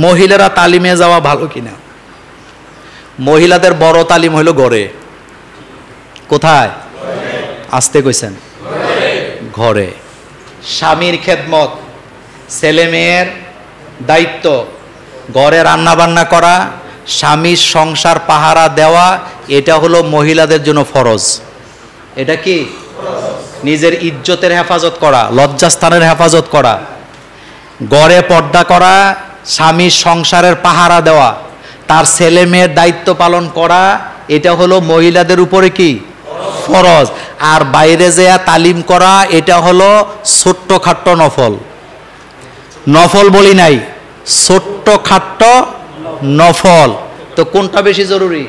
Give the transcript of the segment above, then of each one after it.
মহিলারা তালিমে যাওয়া ভালো কিনা? মহিলাদের বড় তালিম হলো ঘরে। কোথায়? আসতে কইছেন, ঘরে। স্বামীর খেদমত, ছেলে মেয়ের দায়িত্ব, ঘরে রান্না বান্না করা, স্বামীর সংসার পাহারা দেওয়া, এটা হলো মহিলাদের জন্য ফরজ। এটা কি? নিজের ইজ্জতের হেফাজত করা, লজ্জাস্থানের হেফাজত করা, ঘরে পর্দা করা, স্বামীর সংসারের পাহারা দেওয়া, তার ছেলে মেয়ের দায়িত্ব পালন করা, এটা হলো মহিলাদের উপরে কি? ফরজ। আর বাইরে যেয়া তালিম করা, এটা হলো ছোট্ট খাট্ট নফল। নফল বলি নাই, ছোট্ট খাট্ট নফল। তো কোনটা বেশি জরুরি?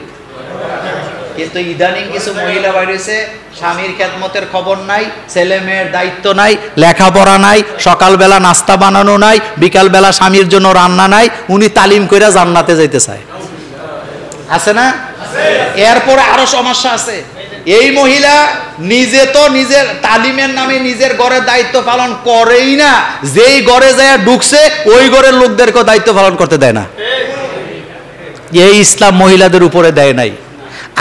কিন্তু ইদানিং কিছু মহিলা বাইরেছে, স্বামীর খেদমতের খবর নাই, ছেলে মেয়ের দায়িত্ব নাই, লেখাপড়া নাই, সকালবেলা নাস্তা বানানো নাই, বিকালবেলা স্বামীর জন্য রান্না নাই, উনি তালিম কইরা জান্নাতে যাইতে চায়। আছে না? এরপরে আরো সমস্যা আছে। এই মহিলা নিজে তো নিজের তালিমের নামে নিজের ঘরের দায়িত্ব পালন করেই না, যেই ঘরে যায় ঢুকছে ওই ঘরের লোকদেরকে দায়িত্ব পালন করতে দেয় না। এই ইসলাম মহিলাদের উপরে দেয় নাই।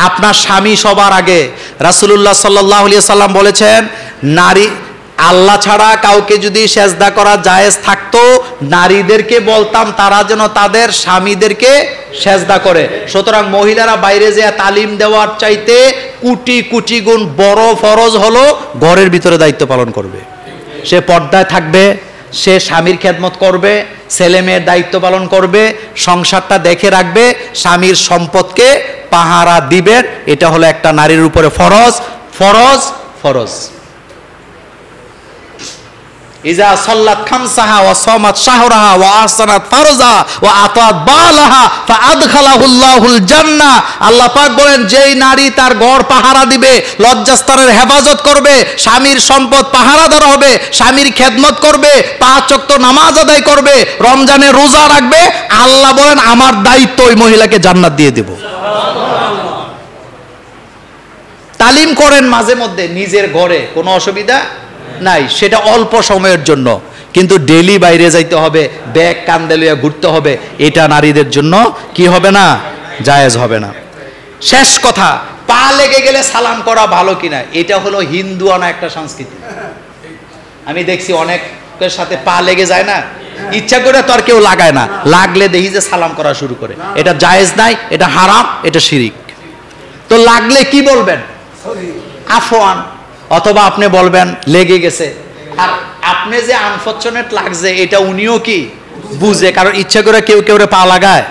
আপনার স্বামী সবার আগে। রাসূলুল্লাহ সাল্লাল্লাহু আলাইহি সাল্লাম বলেছেন, নারী আল্লাহ ছাড়া কাউকে যদি সেজদা করা জায়েজ থাকতো, নারীদেরকে বলতাম তারা যেন তাদের স্বামীদেরকে সেজদা করে। সুতরাং মহিলারা বাইরে যেয়ে তালিম দেওয়ার চাইতে কোটি কোটি গুণ বড় ফরজ হলো ঘরের ভিতরে দায়িত্ব পালন করবে। সে পর্দায় থাকবে, সে স্বামীর খেদমত করবে, ছেলে মেয়ের দায়িত্ব পালন করবে, সংসারটা দেখে রাখবে, স্বামীর সম্পদকে পাহারা দিবেন। এটা হলো একটা নারীর উপরে ফরজ, ফরজ, ফরজ। ইজা সাল্লাত খামসাহা ওয়া সামাত শাহরাহা ওয়া আহসানাত ফারজাহা ওয়া আতাত বালাহা ফাআদখালাহুল্লাহুল জান্নাহ। আল্লাহ পাক বলেন, যেই নারী তার ঘর পাহারা দিবে, লজ্জাস্থানের হেফাজত করবে, স্বামীর সম্পদ পাহারাদার হবে, স্বামীর খেদমত করবে, 5 ওয়াক্ত নামাজ আদায় করবে, রমজানে রোজা রাখবে, আল্লাহ বলেন আমার দায়িত্ব ওই মহিলাকে জান্নাত দিয়ে দেব। তালিম করেন মাঝে মধ্যে নিজের ঘরে, কোনো অসুবিধা নাই, সেটা অল্প সময়ের জন্য। কিন্তু ডেলি বাইরে যাইতে হবে, ব্যাগ কান্দে লইয়া ঘুরতে হবে, এটা নারীদের জন্য কি হবে না? জায়েজ হবে না। শেষ কথা, পা লেগে গেলে সালাম করা ভালো কিনা, এটা হলো হিন্দুয়ানা একটা সংস্কৃতি। আমি দেখছি অনেকের সাথে পা লেগে যায় না, ইচ্ছা করে তো আর কেউ লাগায় না, লাগলে দেখি যে সালাম করা শুরু করে। এটা জায়েজ নাই, এটা হারাম, এটা শিরিক। তো লাগলে কি বলবেন? আফওয়ান, অথবা আপনি বলবেন লেগে গেছে। আর আপনি যে আনফরচুনেট লাগছে এটা উনিও কি বুঝে, কারণ ইচ্ছা করে কেউ কেউ পা লাগায়,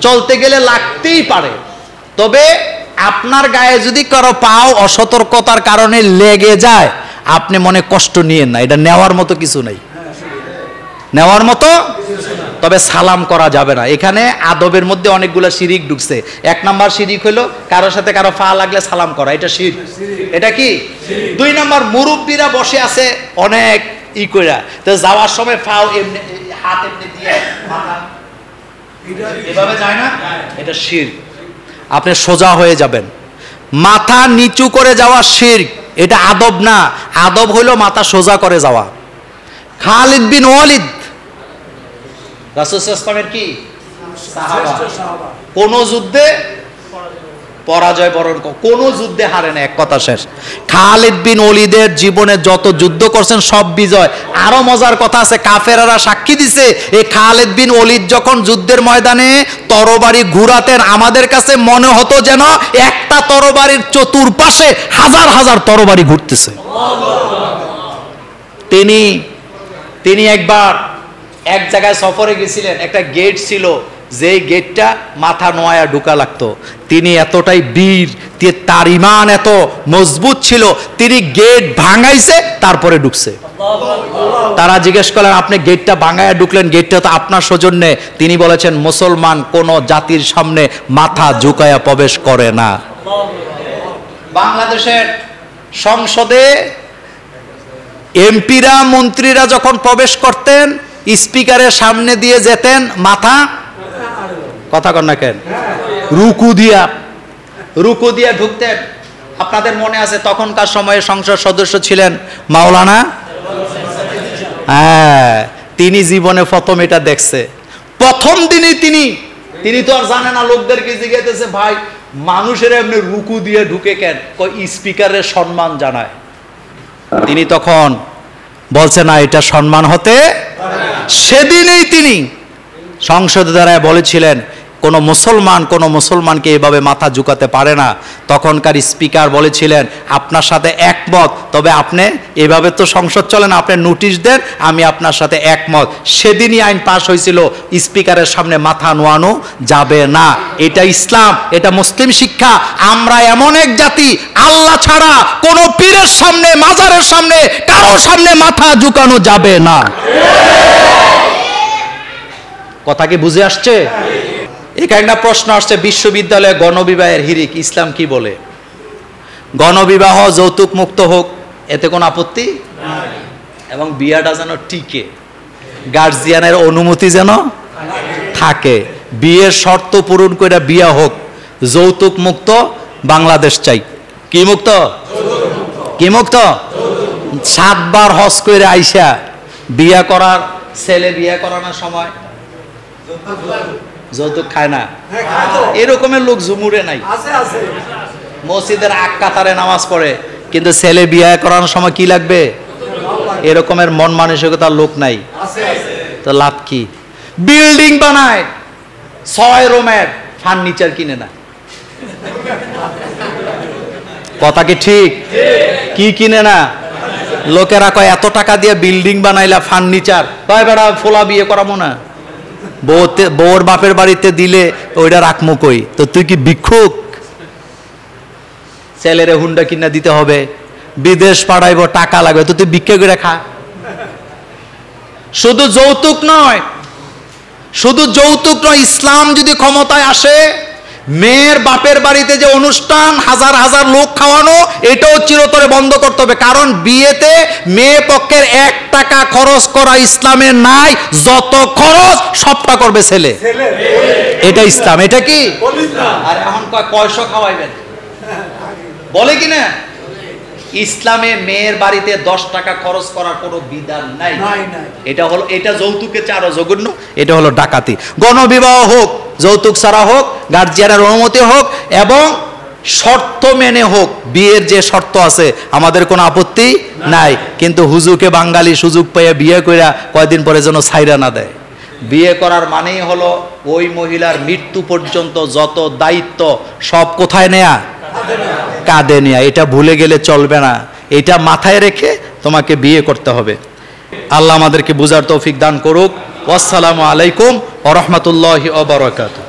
চলতে গেলে লাগতেই পারে। তবে আপনার গায়ে যদি কারো পাও অসতর্কতার কারণে লেগে যায়, আপনি মনে কষ্ট নিয়েন না, এটা নেওয়ার মতো কিছু নাই, নেওয়ার মতো। তবে সালাম করা যাবে না। এখানে আদবের মধ্যে অনেকগুলো শিরিক ঢুকছে। 1 নাম্বার শিরিক হলো কারোর সাথে কারো পা লাগলে সালাম করা, এটা শিরক। এটা কি? 2 নাম্বার, মুরব্বীরা বসে আছে অনেক ই কইরা, তো যাওয়ার সময় পাও এমনি হাত এমনি দিয়ে মাথা এভাবে যায় না, এটা শিরক। আপনি সোজা হয়ে যাবেন। মাথা নিচু করে যাওয়া শিরক, এটা আদব না। আদব হলো মাথা সোজা করে যাওয়া। খালিদ বিন ওয়ালিদ রাসূল সাল্লাল্লাহু আলাইহি ওয়াসাল্লামের কি সাহাবা, কোন যুদ্ধে পরাজয় বরণ, কোন যুদ্ধে হারে না, এক কথা শেষ। খালিদ বিন ওয়ালিদের জীবনে যত যুদ্ধ করছেন সব বিজয়। আরো মজার কথা আছে, কাফেররা সাক্ষী দিছে, এই খালিদ বিন ওয়ালিদ যখন যুদ্ধের ময়দানে তরবারি ঘুরাতেন, আমাদের কাছে মনে হতো যেন একটা তরবারির চতুর্পাশে হাজার হাজার তরবারি ঘুরতেছে। তিনি একবার এক জায়গায় সফরে গেছিলেন, একটা গেট ছিল, যেই গেটটা মাথা নোয়া ঢুকা লাগতো। তিনি এতটাই বীর, তার ঈমান এত মজবুত ছিল, তিনি গেট ভাঙাইছে তারপরে ঢুকছে। তারা জিজ্ঞেস করলেন, আপনি গেটটা ভাঙায়া ঢুকলেন, গেটটা তো আপনার সৌজন্যে। তিনি বলেছেন, মুসলমান কোন জাতির সামনে মাথা ঝুঁকায়া প্রবেশ করে না। বাংলাদেশের সংসদে এমপিরা মন্ত্রীরা যখন প্রবেশ করতেন, স্পিকারের সামনে দিয়ে যেতেন, মাথা কথা কন না কেন, রুকু দিয়া ঢুকতেন। আপনাদের মনে আছে তখনকার সময়ে সংসদ সদস্য ছিলেন মাওলানা, হ্যাঁ, তিনি জীবনে প্রথম এটা দেখছে। প্রথম দিনই তিনি তো আর জানে না, লোকদেরকে জিজ্ঞাসা, ভাই মানুষের এমনি রুকু দিয়ে ঢুকে কেন? স্পিকারের সম্মান জানায়। তিনি তখন বলছে না, এটা সম্মান হতে। সেদিনেই তিনি সংসদে দাঁড়ায় বলেছিলেন, কোন মুসলমানকে এভাবে মাথা ঝুঁকাতে পারে না। তখনকার স্পিকার বলেছিলেন, আপনার সাথে একমত, তবে আপনি এভাবে তো সংসদ চলে না, আপনি নোটিশ দেন, আমি আপনার সাথে একমত। সেদিনই আইন পাশ হয়েছিল, স্পিকারের সামনে মাথা নোয়ানো যাবে না। এটা ইসলাম, এটা মুসলিম শিক্ষা। আমরা এমন এক জাতি, আল্লাহ ছাড়া কোন পীরের সামনে, মাজারের সামনে, কারোর সামনে মাথা ঝুঁকানো যাবে না। কথা কি বুঝে আসছে? এখানে একটা প্রশ্ন আসছে, বিশ্ববিদ্যালয়ে গণবিবাহের হিরিক, ইসলাম কি বলে? গণবিবাহ যৌতুক মুক্ত হোক, এতে কোনো আপত্তি নাই, এবং বিয়াটা যেন টিকে, গার্জিয়ানের অনুমতি যেন থাকে, বিয়ের শর্ত পূরণ করে বিয়া হোক, যৌতুক মুক্ত বাংলাদেশ চাই। কি মুক্ত? কি মুক্ত? 7 বার হজ করে আইসা বিয়া করার ছেলে বিয়া করানোর সময় যৌতুক খায় না, এরকমের লোক জুমুরে নাই। মসজিদের আগ কাতারে নামাজ পড়ে, কিন্তু ছেলে বিয়ে করানোর সময় কি লাগবে, এরকমের মন মানসিকতার লোক নাই। তো লাভ কি? বিল্ডিং বানায় 6 রুমের, ফার্নিচার কিনে না। কথা কি ঠিক? কি কিনে না? লোকেরা কয় এত টাকা দিয়ে বিল্ডিং বানাইলা, ফার্নিচার, কয় বেড়া ফোলা বিয়ে করাবো না, বউর বাপের বাড়িতে দিলে ওইটা রাখমো কই? তো তুই কি ভিক্ষুক? ছেলেরে হুন্ডা কিনা দিতে হবে, বিদেশ পাঠাইবো, টাকা লাগবে, তো তুই ভিক্ষা করে খা। শুধু যৌতুক নয়, ইসলাম যদি ক্ষমতায় আসে, মেয়ের বাপের বাড়িতে যে অনুষ্ঠান, হাজার হাজার লোক খাওয়ানো, এটাও চিরতরে বন্ধ করতে হবে। কারণ বিয়েতে মেয়ে পক্ষের 1 টাকা খরচ করা ইসলামে নাই, যত খরচ সবটা করবে ছেলে। এটা ইসলাম। এটা কি? আর এখন কয়শো খাওয়াইবেন বলে কিনা? ইসলামে মেয়ের বাড়িতে 10 টাকা খরচ করার কোনো বিধান নাই। এটা যৌতুকের চেয়ে আরো জঘন্য, এটা হলো ডাকাতি। গণবিবাহ হোক, যৌতুক ছাড়া হোক, গার্জিয়ানের অনুমতি হোক, এবং শর্ত মেনে হোক। বিয়ের যে শর্ত আছে আমাদের কোনো আপত্তি নাই, কিন্তু হুজুকে বাঙালি সুযোগ পেয়ে বিয়ে কইরা কয়দিন পরে যেন ছাইরা না দেয়। বিয়ে করার মানেই হলো ওই মহিলার মৃত্যু পর্যন্ত যত দায়িত্ব সব কোথায় নেয়া, কাঁধে নেয়া। এটা ভুলে গেলে চলবে না, এটা মাথায় রেখে তোমাকে বিয়ে করতে হবে। আল্লাহ আমাদেরকে বুঝার তৌফিক দান করুক। আসসালামু আলাইকুম ওয়া রাহমাতুল্লাহি ওয়া বারাকাতুহু।